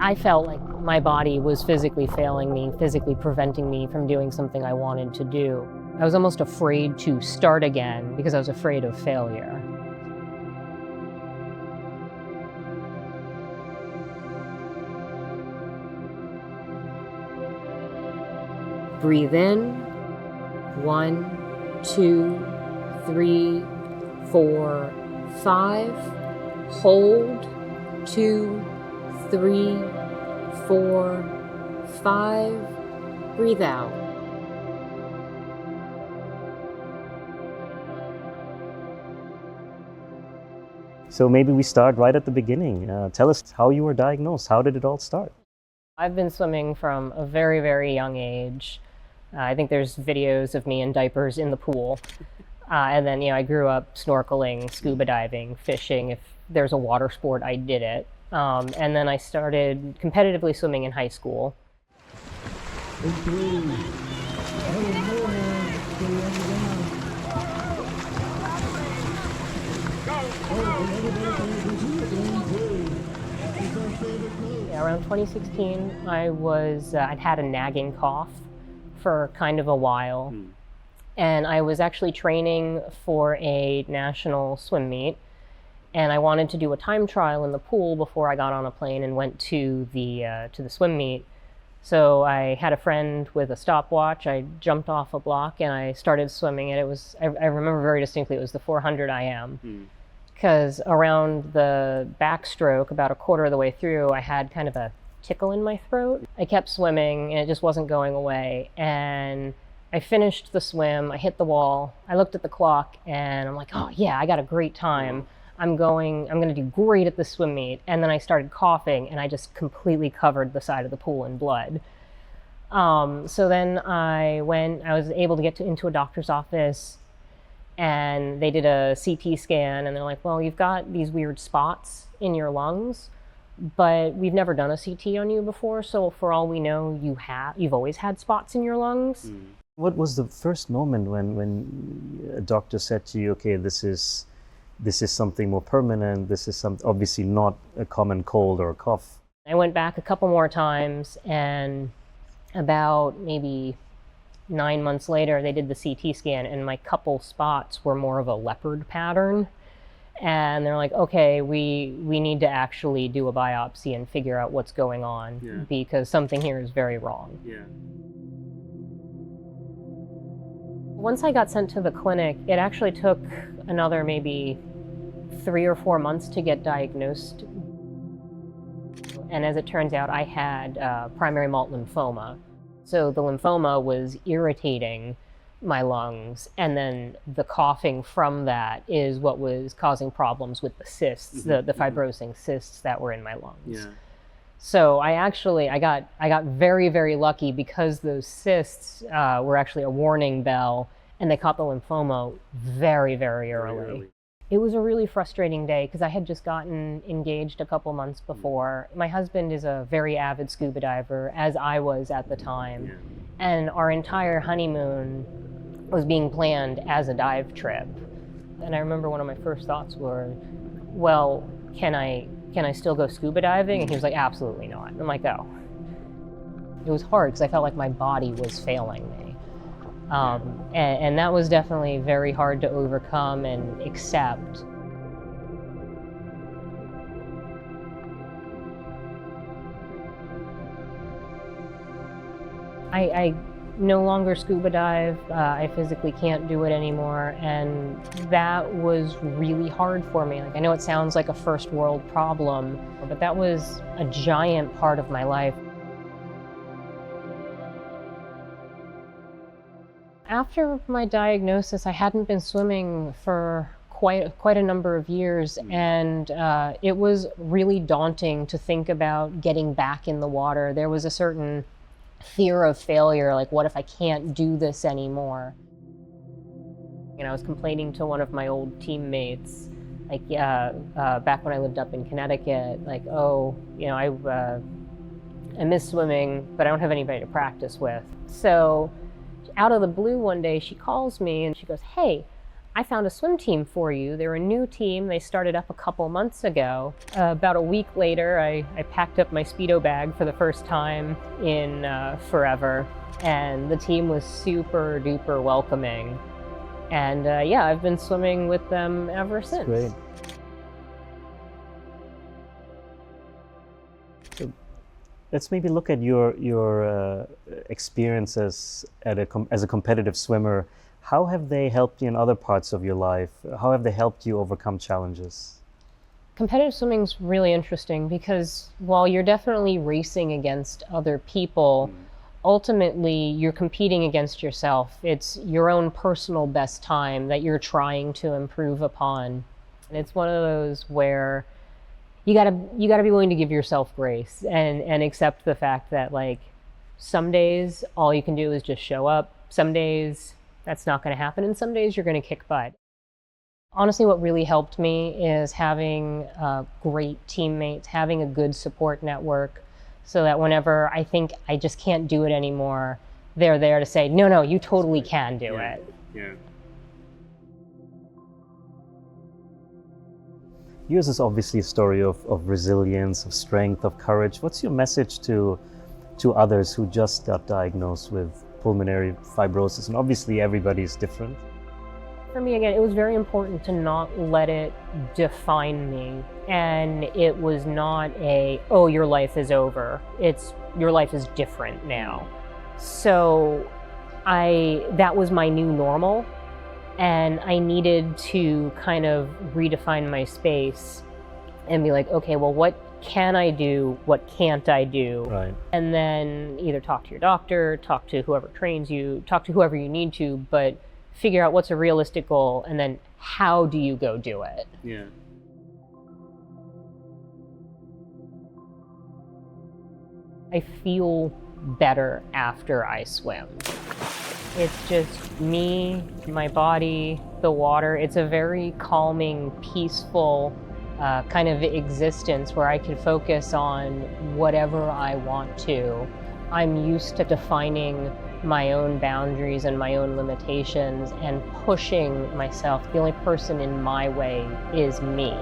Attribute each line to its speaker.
Speaker 1: I felt like my body was physically failing me, physically preventing me from doing something I wanted to do. I was almost afraid to start again because I was afraid of failure. Breathe in. 1, 2, 3, 4, 5. Hold. 2, 3, 4, 5. Breathe out.
Speaker 2: So maybe we start right at the beginning. Tell us how you were diagnosed. How did it all start?
Speaker 1: I've been swimming from a very, very young age. I think there's videos of me in diapers in the pool. And then, I grew up snorkeling, scuba diving, fishing. If there's a water sport, I did it. And then I started competitively swimming in high school. Around 2016, I'd had a nagging cough for kind of a while. And I was actually training for a national swim meet. And I wanted to do a time trial in the pool before I got on a plane and went to the swim meet. So I had a friend with a stopwatch. I jumped off a block and I started swimming. And I remember very distinctly, it was the 400 IM. Because around the backstroke, about a quarter of the way through, I had kind of a tickle in my throat. I kept swimming and it just wasn't going away. And I finished the swim, I hit the wall, I looked at the clock and I'm like, oh yeah, I got a great time. I'm gonna do great at the swim meet. And then I started coughing and I just completely covered the side of the pool in blood. So then I was able to get into a doctor's office and they did a CT scan and they're like, well, you've got these weird spots in your lungs, but we've never done a CT on you before. So for all we know, you've always had spots in your lungs.
Speaker 2: What was the first moment when a doctor said to you, okay, this is something more permanent, this is obviously not a common cold or a cough?
Speaker 1: I went back a couple more times and about maybe 9 months later, they did the CT scan and my couple spots were more of a leopard pattern. And they're like, okay, we need to actually do a biopsy and figure out what's going on because something here is very wrong. Once I got sent to the clinic, it actually took another maybe 3 or 4 months to get diagnosed. And as it turns out, I had primary MALT lymphoma. So the lymphoma was irritating my lungs, and then the coughing from that is what was causing problems with the cysts, the fibrosing cysts that were in my lungs. So I got very, very lucky because those cysts were actually a warning bell, and they caught the lymphoma very, very early. It was a really frustrating day because I had just gotten engaged a couple months before. My husband is a very avid scuba diver, as I was at the time. And our entire honeymoon was being planned as a dive trip. And I remember one of my first thoughts were, well, can I still go scuba diving? And he was like, absolutely not. I'm like, oh. It was hard because I felt like my body was failing me. And that was definitely very hard to overcome and accept. I no longer scuba dive. I physically can't do it anymore. And that was really hard for me. Like, I know it sounds like a first world problem, but that was a giant part of my life. After my diagnosis, I hadn't been swimming for quite a number of years, and it was really daunting to think about getting back in the water. There was a certain fear of failure, like, what if I can't do this anymore? And I was complaining to one of my old teammates, like, back when I lived up in Connecticut, like, oh, I miss swimming, but I don't have anybody to practice with. So out of the blue one day, she calls me and she goes, hey, I found a swim team for you. They're a new team. They started up a couple months ago. About a week later, I packed up my Speedo bag for the first time in forever. And the team was super duper welcoming. And yeah, I've been swimming with them ever since.
Speaker 2: Great. So let's maybe look at your experiences as a competitive swimmer. How have they helped you in other parts of your life? How have they helped you overcome challenges?
Speaker 1: Competitive swimming is really interesting because while you're definitely racing against other people, ultimately you're competing against yourself. It's your own personal best time that you're trying to improve upon. And it's one of those where you gotta be willing to give yourself grace and accept the fact that, like, some days all you can do is just show up. Some days that's not going to happen, and some days you're going to kick butt. Honestly, what really helped me is having great teammates, having a good support network, so that whenever I think I just can't do it anymore, they're there to say, no, you totally can do it.
Speaker 2: Yeah. Yours is obviously a story of resilience, of strength, of courage. What's your message to others who just got diagnosed with pulmonary fibrosis? And obviously everybody is different.
Speaker 1: For me, again, it was very important to not let it define me. And it was not oh, your life is over. It's your life is different now. So that was my new normal. And I needed to kind of redefine my space and be like, okay, well, what can I do? What can't I do?
Speaker 2: Right.
Speaker 1: And then either talk to your doctor, talk to whoever trains you, talk to whoever you need to, but figure out what's a realistic goal, and then how do you go do it?
Speaker 2: Yeah.
Speaker 1: I feel better after I swim. It's just me, my body, the water. It's a very calming, peaceful kind of existence where I can focus on whatever I want to. I'm used to defining my own boundaries and my own limitations and pushing myself. The only person in my way is me.